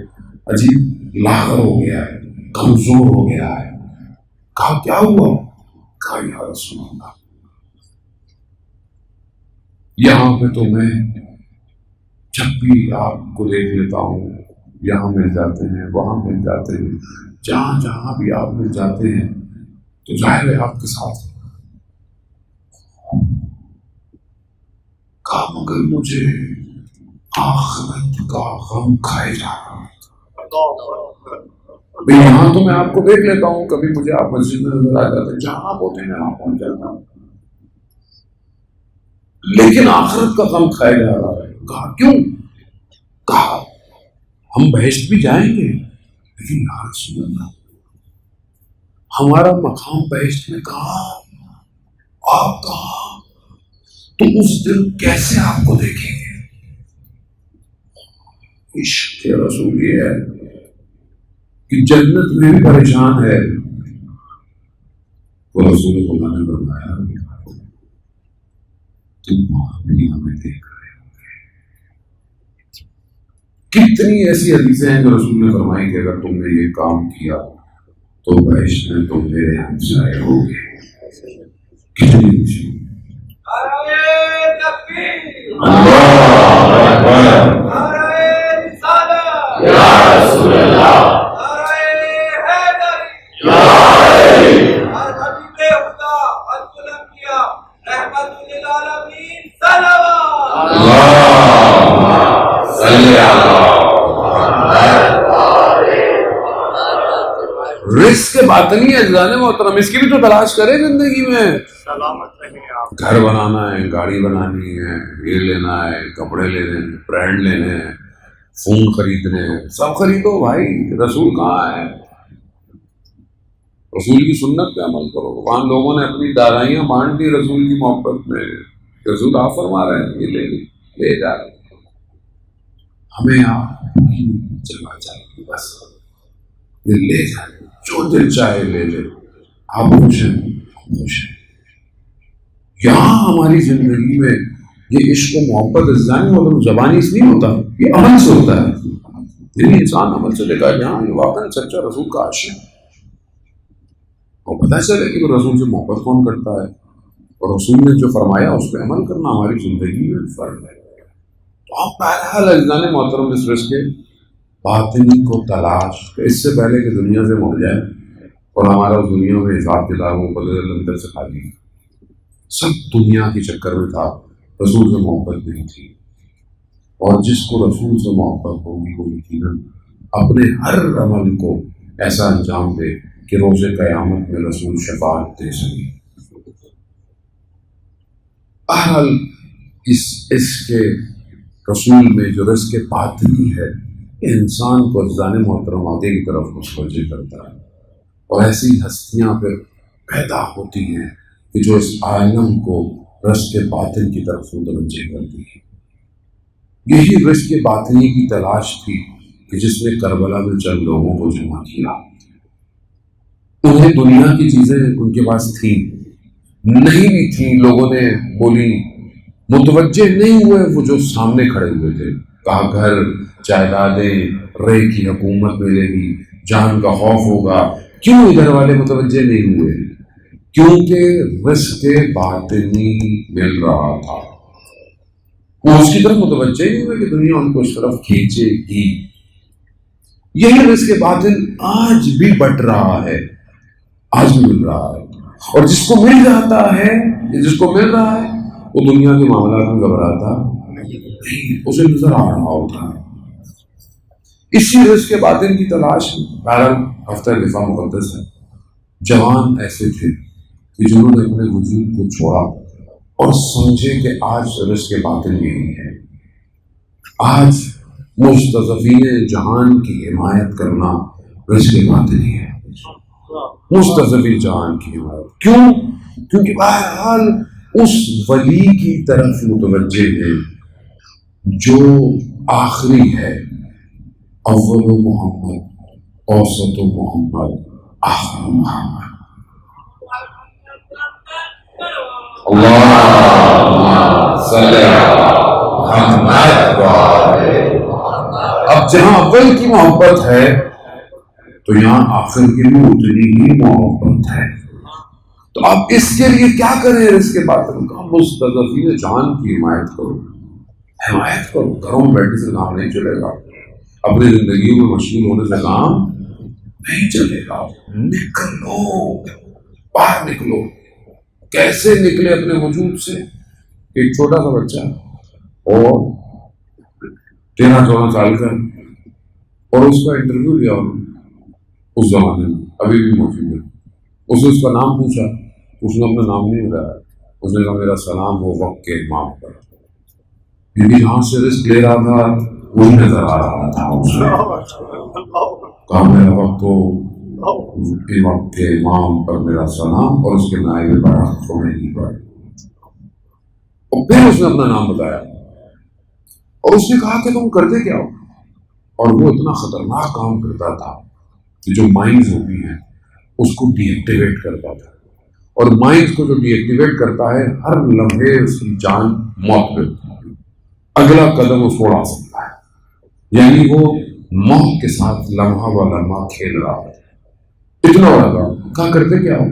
عجیب لاغر ہو گیا ہے، کمزور ہو گیا ہے. کہا کیا ہوا؟ کہا یا رسول اللہ یہاں پہ تو میں جب بھی آپ کو دیکھ لیتا ہوں، یہاں مل جاتے ہیں وہاں مل جاتے ہیں، جہاں جہاں بھی آپ مل جاتے ہیں تو ظاہر ہے آپ کے ساتھ. کہا مگر مجھے آخرت کا غم کھائے جا رہا ہے. بھئی یہاں تو میں آپ کو دیکھ لیتا ہوں، کبھی مجھے آپ مسجد میں نظر آ جاتے ہیں، جہاں آپ ہوتے ہیں وہاں پہنچ جاتا ہوں، لیکن آخرت کا غم کھایا جا رہا ہے۔ کہا کیوں؟ کہا ہم بہشت بھی جائیں گے لیکن یا رسول اللہ ہمارا مقام بہشت میں کہاں، آپ کہاں، تو اس دن کیسے آپ کو دیکھیں گے؟ عشق رسول یہ ہے کہ جنت میں بھی پریشان ہے، وہ رسول اللہ نے فرمایا تم دنیا میں دیکھ رہے ہو۔ کتنی ایسی حدیثیں ہیں جو رسول نے فرمائی کہ اگر تم نے یہ کام کیا تو بہشت میں تم میرے ہمسائے ہوگے۔ کتنی خوشی، اللہ اکبر، یا رسول اللہ، رزق باطنی ہے جانے محترم، اس کی بھی تو تلاش کرے زندگی میں۔ سلامت رہیں آپ۔ گھر بنانا ہے، گاڑی بنانی ہے، یہ لینا ہے، کپڑے لینے ہیں، برانڈ لینے ہیں، فون خریدنے ہیں، سب خریدو بھائی، رسول کہاں ہے؟ رسول کی سنت پہ عمل کرو۔ وہاں لوگوں نے اپنی دارائیاں بانٹ دی رسول کی محبت میں، رسول آپ فرما رہے ہیں یہ لے جا رہے ہیں، ہمیں آپ کی جگہ چاہیے، بس یہ لے جائیں، جو دل چاہے لے لے، آپ خوش ہیں، ہم خوش ہیں۔ یہاں ہماری زندگی میں یہ عشق و محبت ازدانی مطلب زبانی سے نہیں ہوتا، یہ عمل سے ہوتا ہے۔ یعنی انسان عمل سے دیکھا جہاں یہ واقعی سچا رسول کا عاشق ہے، اور پتہ چلے کہ رسول سے محبت کون کرتا ہے، اور رسول نے جو فرمایا اس پہ عمل کرنا ہماری زندگی میں فرض ہے۔ تو آپ بہرحال اجزان محترم اس رزق کے باطنی کو تلاش، کہ اس سے پہلے کہ دنیا سے مر جائے اور ہمارا دنیا میں حساب کتابوں بدل اندر سے خالی، سب دنیا کے چکر میں تھا، رسول سے محبت نہیں تھی۔ اور جس کو رسول سے محبت ہوگی وہ یقیناً اپنے ہر عمل کو ایسا انجام دے کہ روز قیامت میں رسول شفاعت دے سکے۔ بہرحال اس کے رسول میں جو رزق باطنی ہے انسان کو اجزان محترم آگے کی طرف متوجہ کرتا ہے، اور ایسی ہستیاں پھر پیدا ہوتی ہیں کہ جو اس عالم کو رزق باطن کی طرف متوجہ کرتی ہے۔ یہی رزق باطنی کی تلاش تھی کہ جس نے کربلا میں چند لوگوں کو جمع کیا۔ انہیں دنیا کی چیزیں ان کے پاس تھیں، نہیں بھی تھیں، لوگوں نے بولی، متوجہ نہیں ہوئے وہ جو سامنے کھڑے ہوئے تھے۔ کہا گھر، جائیدادیں، رے کی حکومت ملے گی، جان کا خوف ہوگا۔ کیوں ادھر والے متوجہ نہیں ہوئے؟ کیونکہ رزق باطنی مل رہا تھا، وہ اس کی طرف متوجہ نہیں ہوئے کہ دنیا ان کو اس طرف کھینچے گی۔ یہی رزق باطن آج بھی بٹ رہا ہے، آج بھی مل رہا ہے، اور جس کو مل جاتا ہے، جس کو مل رہا ہے وہ دنیا کے معاملات میں گھبراتا نہیں، اسے نظر آ رہا ہوتا ہے۔ اسی رزق باطن کی تلاش بہرحال ہفتہ دفاع مقدس ہے، جوان ایسے تھے کہ جنہوں نے اپنے وجود کو چھوڑا اور سمجھے کہ آج رزق باطن یہی ہے۔ آج مستضعفین جہان کی حمایت کرنا رزق باطنی ہے، مستضعفین جہان کی حمایت۔ کیوں؟ کیونکہ بہرحال اس ولی کی طرف متوجہ ہے جو آخری ہے، اول محمد، اوسط محمد، آخر محمد۔ اللہم صلی علی محمد۔ اب جہاں اول کی محبت ہے تو یہاں آخر کی بھی اتنی ہی محبت ہے، تو آپ اس کے لیے کیا کریں؟ رزق باطن کا مستضعفین جان کی حمایت کرو، حمایت کرو۔ گھروں میں بیٹھنے سے کام نہیں چلے گا، اپنی زندگیوں میں مشغول ہونے سے کام نہیں چلے گا۔ نکلو، باہر نکلو۔ کیسے نکلے اپنے وجود سے؟ ایک چھوٹا سا بچہ اور 13-14 سال کا، اور اس کا انٹرویو لیا، اس زمانے میں ابھی بھی موجود ہے. اس نے اس کا نام پوچھا، اس نے اپنا نام نہیں بتایا، اس نے کہا میرا سلام ہو وقت کے امام پر، کیونکہ جہاں سے رزق لے رہا تھا وہی نظر آ رہا تھا. اس نے کہا میرا وقت ہو وقت کے امام پر میرا سلام، اور اس کے نائب پر خمینی پر. اور پھر اس نے اپنا نام بتایا اور اس نے کہا کہ تم کرتے کیا ہو؟ اور وہ اتنا خطرناک کام کرتا تھا کہ جو مائنڈز ہوتی ہیں اس کو ڈی ایکٹیویٹ کرتا تھا، اور مائنڈز کو جو ڈی ایکٹیویٹ کرتا ہے ہر لمحے اس کی جان موت پہ اگلا قدم اس کو اڑا سکتا ہے. یعنی وہ موت کے ساتھ لمحہ و لمحہ کھیل رہا ہے. اتنا بڑا کام. کہا کرتے کیا ہو؟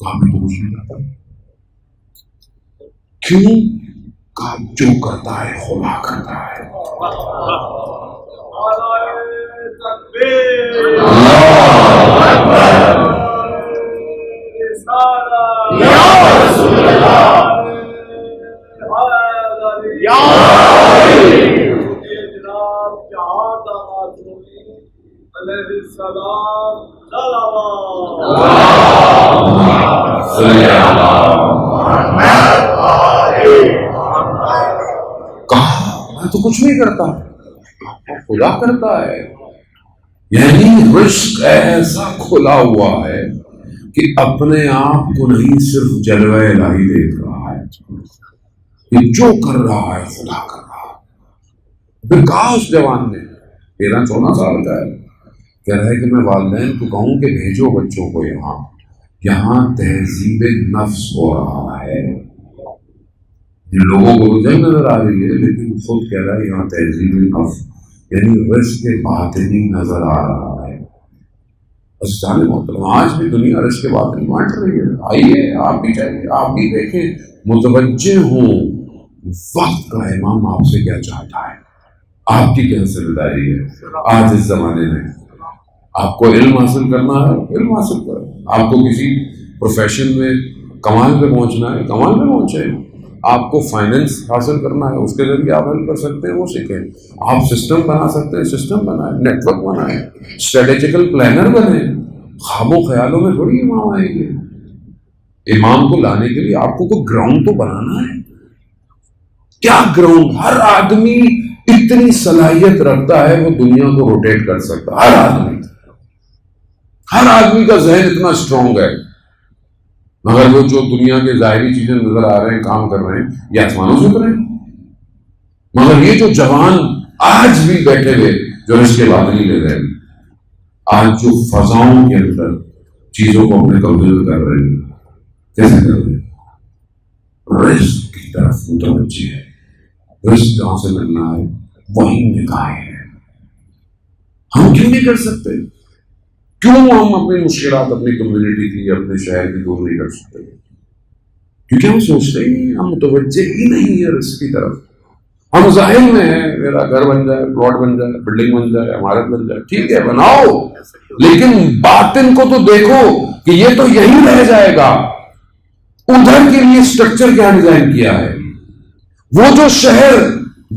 کہا میں تو کچھ نہیں کرتا. کیوں؟ کہا جو کرتا ہے خدا کرتا ہے. میں تو کچھ نہیں کرتا، خدا کرتا ہے. یعنی رزق ایسا کھلا ہوا ہے کہ اپنے آپ کو نہیں صرف جلوہ الہی دیکھ رہا ہے، کہ جو کر رہا ہے خدا کر رہا ہے. پھر کہا اس جوان نے 13-14 سال کا ہے، کہہ رہا ہے کہ میں والدین کو کہوں کہ بھیجو بچوں کو یہاں تہذیب نفس ہو رہا ہے. لوگوں کو جنگ نظر آ رہی ہے لیکن خود کہہ رہا ہے یہاں تہذیب نفس یعنی رزق باطنی نظر آ رہا ہے. جانے محترم آج بھی دنیا رزق باطنی بانٹ رہی ہے. آئیے آپ بھی چاہیے، آپ بھی دیکھیں، متوجہ ہوں وقت کا امام آپ سے کیا چاہتا ہے، آپ کی کیا ذمہ داری ہے. آج اس زمانے میں آپ کو علم حاصل کرنا ہے، علم حاصل کریں. آپ کو کسی پروفیشن میں کمال پہ پہنچنا ہے، کمال پہ پہنچے. آپ کو فائنینس حاصل کرنا ہے، اس کے ذریعے آپ ہیلپ کر سکتے ہیں، وہ سیکھیں. آپ سسٹم بنا سکتے ہیں، سسٹم بنائیں. نیٹ ورک بنائیں، اسٹریٹجیکل پلانر بنیں. خوابوں خیالوں میں تھوڑی امام آئیں گے. امام کو لانے کے لیے آپ کو کوئی گراؤنڈ تو بنانا ہے. کیا گراؤنڈ؟ ہر آدمی اتنی صلاحیت رکھتا ہے وہ دنیا کو روٹیٹ کر سکتا. ہر آدمی کا ذہن اتنا اسٹرانگ ہے، مگر وہ جو دنیا کے ظاہری چیزیں نظر آ رہے ہیں، کام کر رہے ہیں، یہ آسمانوں سے اترے. مگر یہ جو جوان آج بھی بیٹھے ہوئے جو رزق کے باطنی لے رہے ہیں، آج جو فضاؤں کے اندر چیزوں کو اپنے قبضے میں کر رہے ہیں، کیسے کر رہے ہیں؟ رزق کی طرف متوجہ ہے. رزق جہاں سے ملنا ہے وہیں نگاہیں ہے. ہم کیوں نہیں کر سکتے؟ کیوں ہم اپنی مشکلات اپنی کمیونٹی کی اپنے شہر کی دور نہیں کر سکتے؟ کیونکہ ہم سوچتے ہی ہم متوجہ ہی نہیں ہے رزق کی طرف. ہم ظاہر میں ہیں میرا گھر بن جائے، پلاٹ بن جائے، بلڈنگ بن جائے، عمارت بن جائے، ٹھیک ہے بناؤ، لیکن باطن کو تو دیکھو کہ یہ تو یہی رہ جائے گا. ادھر کے لیے اسٹرکچر کیا ڈیزائن کیا ہے؟ وہ جو شہر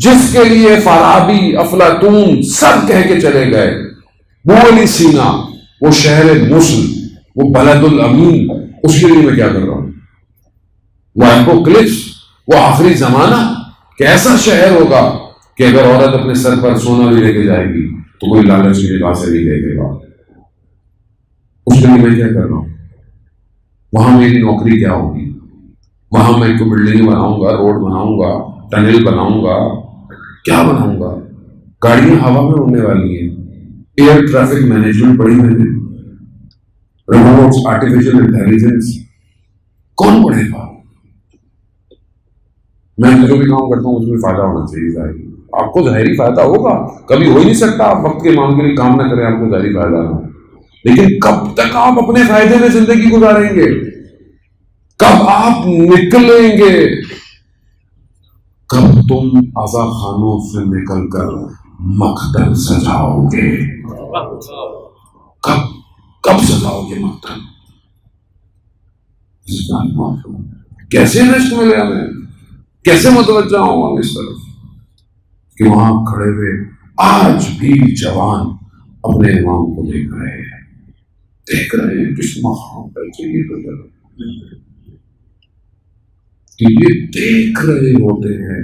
جس کے لیے فارابی، افلاطون سب کہہ کے چلے گئے، وہ علی سینا، وہ شہر موصل، وہ بلد الامین، اس کے لیے میں کیا کر رہا ہوں؟ وہ اپوکلپس، وہ آخری زمانہ، کیسا شہر ہوگا کہ اگر عورت اپنے سر پر سونا بھی لے کے جائے گی تو کوئی لالچ کی نگاہ سے نہیں دیکھے گا. اس کے لیے میں کیا کر رہا ہوں؟ وہاں میری نوکری کیا ہوگی؟ وہاں میں کوئی بلڈنگ بناؤں گا، روڈ بناؤں گا، ٹنل بناؤں گا، کیا بناؤں گا؟ گاڑیاں ہوا میں اڑنے والی ہیں، ایئر ٹریفک مینجمنٹ پڑھی میں نے، روبوٹس، آرٹیفیشل انٹیلیجنس، کون پڑھے گا؟ میں جو بھی کام کرتا ہوں اس میں فائدہ ہونا چاہیے. ظاہری آپ کو ظاہری فائدہ ہوگا، کبھی ہو ہی نہیں سکتا آپ وقت کے امام کے لیے کام نہ کریں آپ کو ظاہری فائدہ نہ ہو. لیکن کب تک آپ اپنے فائدے میں زندگی گزاریں گے؟ کب آپ نکلیں گے؟ کب تم عزا خانوں سے نکل کر مقتل سجاؤ گے؟ کب سجاؤ گے مقتل؟ کیسے رشت ملے ہمیں؟ کیسے متوجہ ہوں ہم اس طرف کہ وہاں کھڑے ہوئے آج بھی جوان اپنے امام کو دیکھ رہے ہیں. دیکھ رہے ہیں کس مقام پر چاہیے تو یہ دیکھ رہے ہوتے ہیں.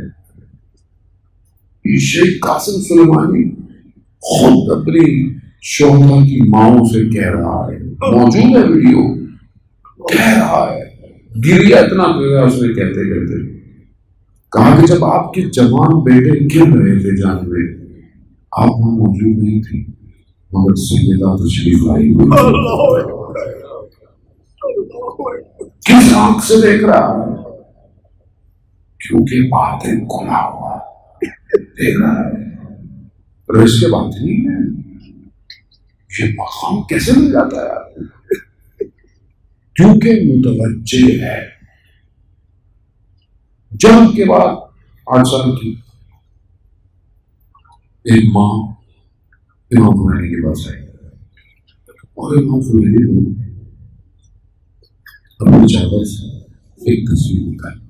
شیخ قاسم سلیمانی خود اپنی شوہر کی ماؤں سے کہہ رہا ہے, موجود ہے ویڈیو, کہہ رہا ہے, گریا اتنا گریا اس نے کہتے کہتے, کہا کہ جب آپ کے جوان بیٹے گر رہے تھے جان میں, آپ وہاں موجود نہیں تھی, مگر سیدہ تشریف لائی ہوئی. کس آنکھ سے دیکھ رہا ہے؟ کیونکہ باتیں کھلا ہوا دیکھ رہا ہے. رس کے بات نہیں ہے, یہ مقام کیسے مل جاتا ہے آپ کو؟ کیونکہ متوجہ ہے. جنگ کے بعد 8 سال کی ایک ماں امام خمینی کے پاس آئی اور امام خمینی کو اپنی چادر سے ایک تصویر نکالی.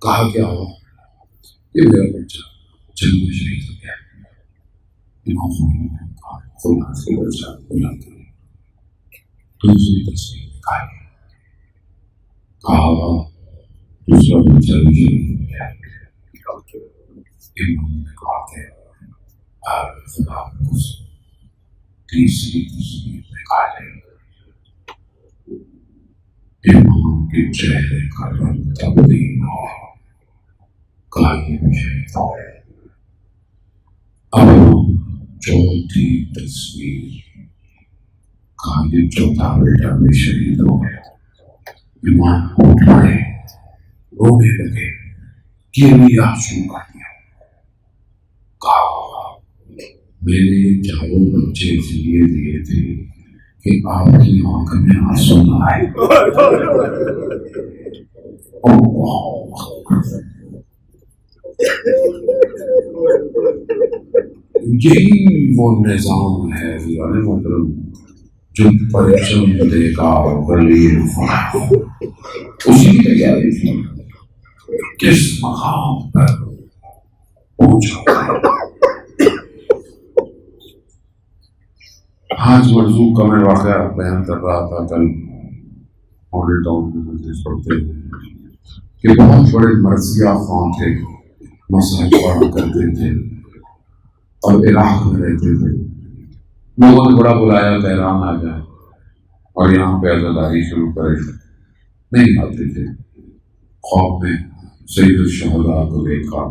کہا کیا ہوا؟ یہ میرا بچہ جنگ میں شہید ہو گیا. امام خمینی نے کہا خدا سے بچہ بلاتے ہیں. دوسری تصویر نکالی. کہا دوسرا بچہ بھی شہید ہو گیا. امام نے کہا کہ خدا کو تیسری تصویر نکالے. امام کے چہرے کا رنگ تبدیل ہو, کہا یہ بھی شہید ہو گئے. اب چوتھی تصویر, کہا یہ چوتھا بیٹا بھی شہید ہو گیا. امام اٹھ پڑے, رونے لگے, گریہ شروع کر دیا. کہا میں نے چاروں بچے اس لیے دیے تھے کہ آپ کی آنکھ میں آنسو نہ آئے. یہی وہ نظام ہے محترم جو پرچم دے گا ولی اسی کی تیاری تھی. کس مقام پر پہنچا. آج مرزوق کا میں واقعہ بیان کر رہا تھا کل ماڈل ٹاؤن میں مجلس پڑھتے کہ بہت بڑے مرثیہ خان تھے, مسائل پڑھا کرتے تھے اور عراق میں رہتے تھے. لوگوں نے بڑا بلایا تہران آ جائے اور یہاں پہ عزاداری شروع کرے, نہیں آتے تھے. خواب میں سید الشہداء کو دیکھا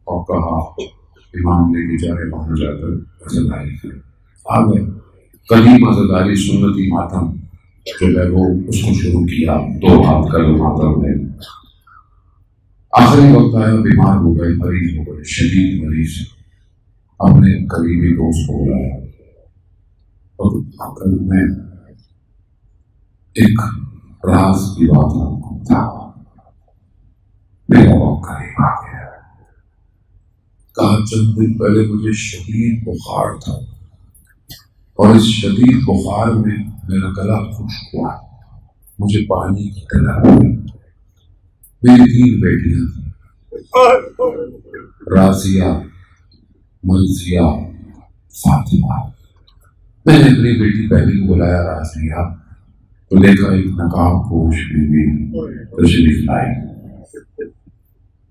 اور کہا امام نے بیچارے وہاں جا کر عزاداری کرے. آ گئے. قدیم عزاداری سنتی ماتم جو ہے وہ اس کو شروع کیا, 2 ہاتھ کا ماتم ہے. آخری وقت آیا, بیمار ہو گئے, مریض ہو گئے, شدید مریض. اپنے قریبی دوست کو بلایا اور عقل میں ایک راز کی بات تھا. میرا وقت قریب آ گیا. کہا چند دن پہلے مجھے شدید بخار تھا اور اس شدید بخار میں میرا گلا خشک ہوا, مجھے پانی کی طلب ہوئی. میری 3 بیٹیاں رازیہ, مرضیہ, فاطمہ. میں نے اپنی بیٹی پہلی کو بلایا رازیہ, تو لے کر ایک نقاب پوش بیوی تشریف لائی.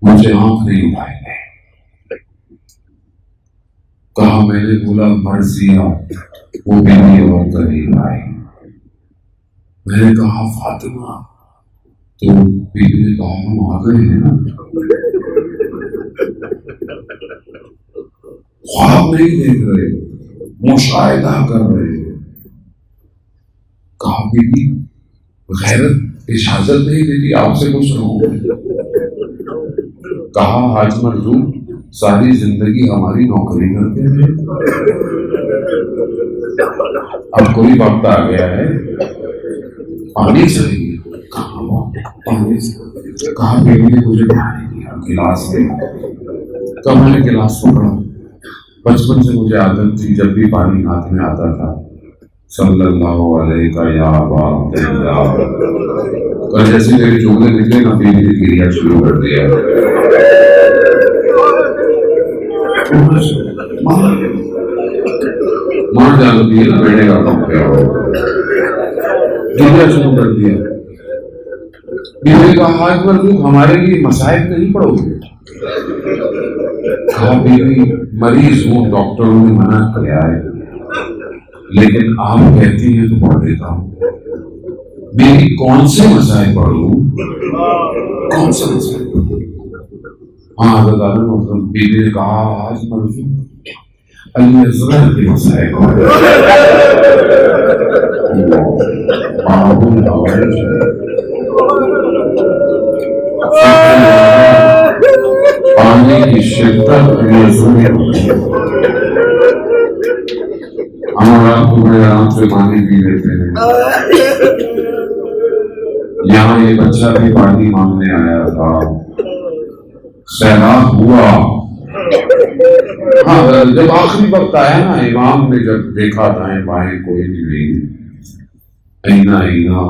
مجھے آنکھ نہیں اٹھائی گئی. کہا میں نے بولا مرضیہ, وہ بیوی اور قریب آئی. میں نے کہا فاطمہ, تو بیوی نے کہا ہم آ گئے ہیں نا. خواب نہیں دیکھ رہے, مشاہدہ کر رہے. کہا بیوی غیرت اجازت نہیں دیتی آپ سے کچھ کہوں. کہا حاج مرزوق ساری زندگی ہماری نوکری کرتے ہیں, اب کوئی وقت آ گیا ہے پانی چاہیے. کہا بیوی نے مجھے پانی دیا, گلاس دے. تو میں نے گلاس پکڑا. بچپن سے مجھے عادت تھی جب بھی پانی ہاتھ میں آتا تھا صلی اللہ علیہ کا یا باب اللہ, اور جیسے میرے جملے نکلے نا بیوی نے گریا شروع کر دیا. ماں زبان جانتی ہے نا بیٹے کا کام کیا ہو، گرنا شروع کر دیا. بیوی کا آج پر تم ہمارے لیے مصائب نہیں پڑھو گے. کہا بیوی مریض ہوں، ڈاکٹروں نے منع کیا ہے، لیکن آپ کہتی ہیں تو پڑھ دیتا ہوں. بیوی کون سے مسائل پڑھوں، کون سے مسائل پڑھوں؟ ہاں حضرت عالم محترم بیوی نے کہا آج موضوع علی اصغر کے مسائل پانی کی شدت ہم رات کو بڑے آرام سے پانی پی لیتے ہیں. یہاں یہ بچہ بھی پانی مانگنے آیا تھا، سیلاب ہوا. ہاں جب آخری وقت آیا نا، امام نے جب دیکھا دائیں بائیں کوئی بھی نہیں، اینا اینا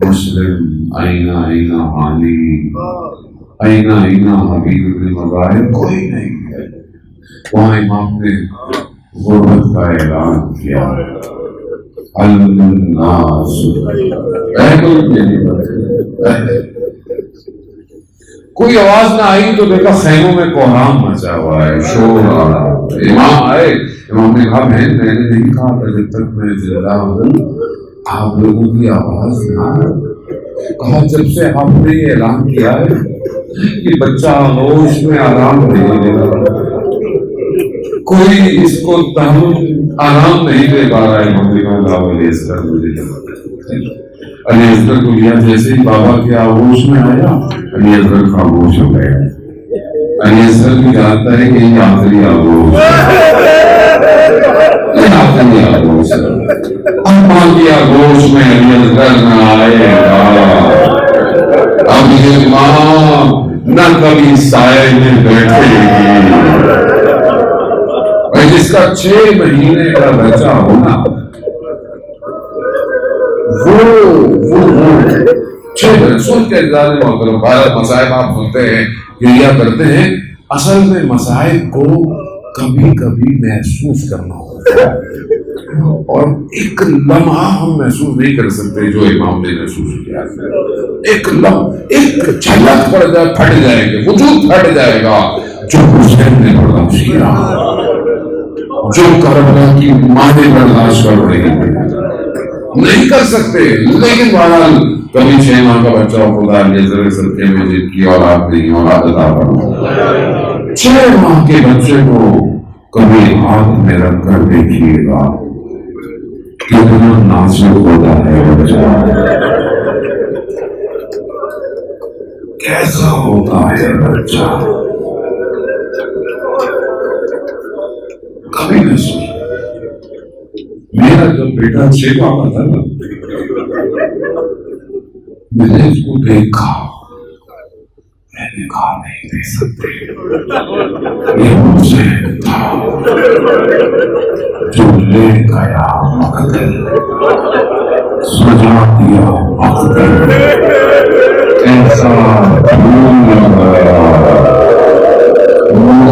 مسلم، اینا اینا حالی، اینا اینا حبیب ابن مظاہر، کوئی نہیں ہے. وہاں امام نے غربت کا اعلان کیا، الناس کوئی آواز نہ آئی تو دیکھا خیموں میں کوہرام مچا ہوا ہے، شور آ رہا. امام آئے، امام نے کہا میں نے نہیں کہا تھا جب تک میں زندہ ہوں آپ لوگوں کی آواز نہ آئے. کہا جب سے آپ نے یہ اعلان کیا ہے کہ بچہ ہوش میں آرام نہیں دے رہا، کوئی اس کو آرام نہیں دے پا رہا ہے. علی اصغر کو لیا، جیسے ہی بابا کے آغوش میں آیا علی اصغر خاموش ہو گیا. علی اصغر بھی جانتا ہے کہ یہ آخری آغوش آخری آغوش اماں کی آغوش میں علی اصغر نہ آئے گا. اب یہ ماں نہ کبھی سائے میں بیٹھے گی. جس کا 6 مہینے کا بچہ ہونا، وہ 6 مہینے سن کے محترم بھارت مسائب آپ سنتے ہیں کیا کرتے ہیں. اصل میں مسائب کو کبھی کبھی محسوس کرنا ہوتا ہے، اور ایک لمحہ ہم محسوس نہیں کر سکتے جو امام نے محسوس کیا. ایک ایک جھلک پڑ جائے، پھٹ جائے گا وجود، پھٹ جائے گا جو حسین نے برداشت کیا، جو کربلا کی ماں برداشت کر رہی نہیں کر سکتے. لیکن بہرحال کبھی 6 ماہ کا بچہ خدا علی اصغر صدقے میں جن کی اولاد نہیں، اولاد عطا فرمائے. 6 ماہ کے بچے کو کبھی ہاتھ میں رکھ کر دیکھیے گا کتنا نازک ہوتا ہے بچہ، کیسا ہوتا ہے بچہ. کبھی محسوس میرا جب بیٹا 6 ماہ کا تھا نا، میں نے اس کو دیکھا، میں نے کہا نہیں دے سکتے. یہ حسین تھا جو لے گیا مقتل، سجا دیا مقتل، ایسا بھول گیا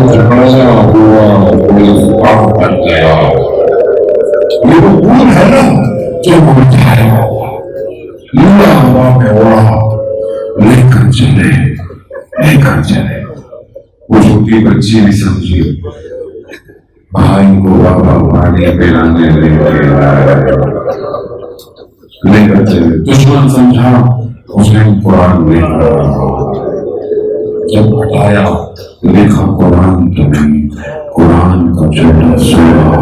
جھایا ہوا گلستان بن گیا. یہ وہ پھول ہے نا جو مرجھایا ہوا، لیا ہوا میں اڑا، لے کر چلے، لے کر چلے. وہ چھوٹی بچی بھی سمجھی بھائی کو بابا پانی پلانے لے کر چلے. دشمن سمجھا حسین قرآن لے کر، جب ہٹایا دیکھا قرآن تو نہیں، قرآن کا چھوٹا سورہ.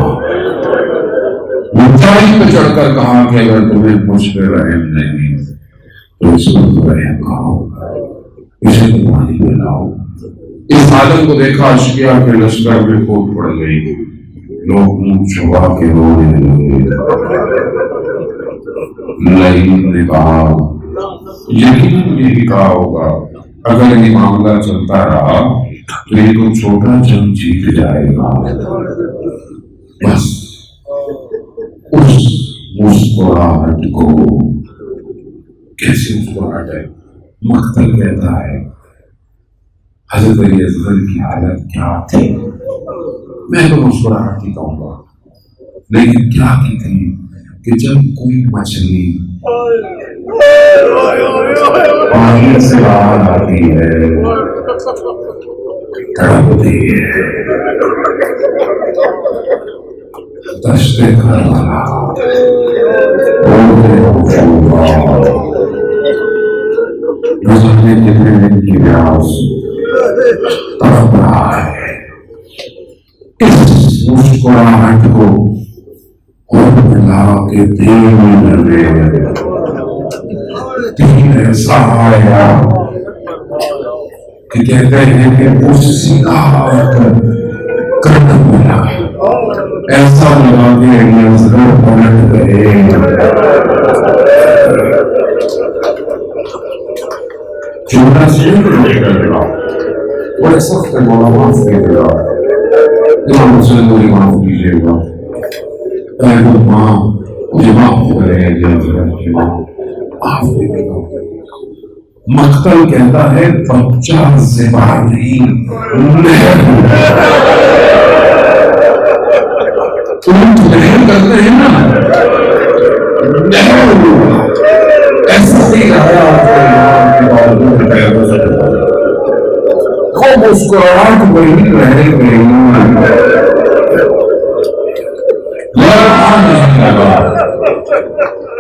اونچائی پہ چڑھ کر کہا کہ اگر تمہیں مجھ پہ رحم نہیں تو اس کو رحم کھاؤ، اسے پانی پلاؤ. اس عالم کو دیکھا اشکیا کے لشکر میں پھوٹ پڑ گئی، لوگ منہ چھپا کے رونے لگے. لعین نے کہا یقیناً یہی کہا ہوگا اگر یہ معاملہ چلتا رہا تو یہ کوئی چھوٹا جنگ جیت جائے گا. بس اس مسکراہٹ کو، کیسی مسکراہٹ ہے، مقتل کہتا ہے حضرت علی اصغر کی حالت کیا تھی. میں تو مسکراہٹ ہی کہوں گا. لیکن کیا کی تھی کہ جب کوئی مچھلی پانی سے باہر آتی ہے تڑپتی ہے دشت کربلا گزرنے کتنے دن کی پیاس تڑپ رہا ہے، اس مسکراہٹ کو خود ملا کے دل ایسا آیا کہ کہتے ہیں کہ وہ سیدھا قدم ملا، ایسا لگا کہ نظر پلٹ گئے۔ جملہ شریف لے کر گا بڑے سخت مولا معاف کیجیے گا، امام حسین کو معاف کیجیے گا، اے ماں مجھے معاف کرے ماں معاف کیجیے گا۔ مقتل کہتا ہے بچہ زبان نہیں نہر کرتے ہیں نا، نہر ایسا ہی آیا وہ مسکراہٹ وہی رہ گئی،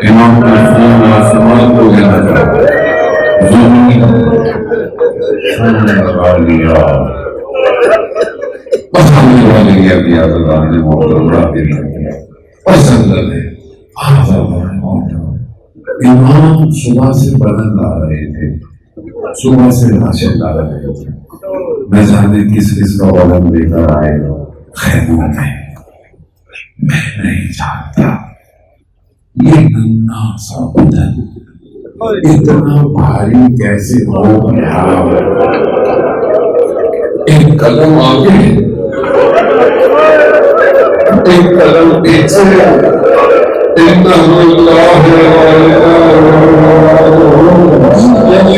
امام آسمان کو لینا چاہتا لگا لیا پسند والے گیا دیا اللہ نے موقع بڑا دے دیا پسند ہے۔ امام صبح سے بدن لا رہے تھے، صبح سے راشن لا رہے تھے، نہ جانے کس کس کا علم لے کر آئے خیموں میں، میں نہیں جانتا یہ ننھا سا بدن اتنا بھاری کیسے ہو گیا۔ ایک قدم آگے ایک قدم پیچھے،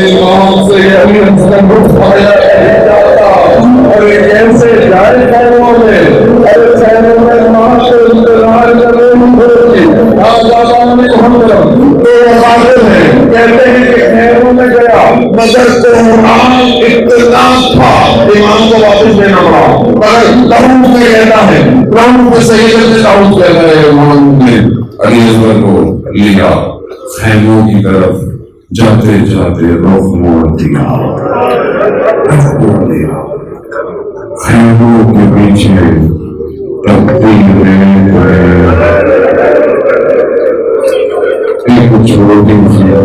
امام سے اٹھایا اور ایک ایسے جائے خیموں میں، ایسے خیموں میں ماں سے انتظار کر رہے ہیں، آزادان نے کہتے ہیں کہ خیموں میں گیا مگر قرآن اختلاف تھا، امام کو واپس دینا پڑا، مگر داؤد میں کہتا ہے قرآن کو صحیح داؤد کہتا ہے امام نے علی اکبر کو لیا خیموں کی طرف، جاتے جاتے رخ موڑ دیا، خیموں کے پیچھے کچھ روٹی گیا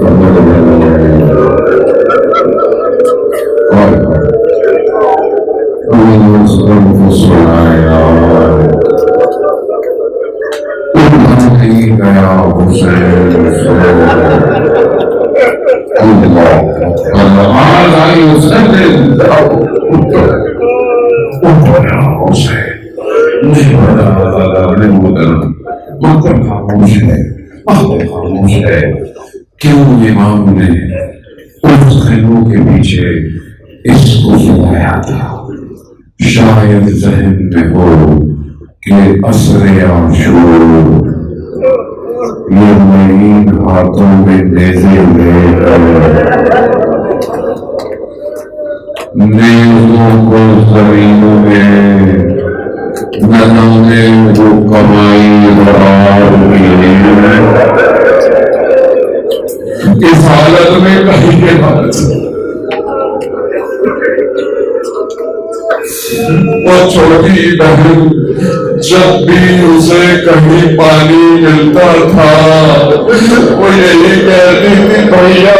خاموش ہے، کیوں امام نے اس خیموں کے پیچھے اس کو سنایا تھا؟ شاید ذہن میں ہو کہ عصر عاشور یہ مہین ہاتھوں میں نیزے لے کر نیزوں کو زمینوں میں نہ جانے وہ کمائی برار ہوئی اس حالت میں کہیں کے بعد وہ چھوٹی بہن جب بھی اسے کہیں پانی ملتا تھا وہ یہی کہتی تھی بھیا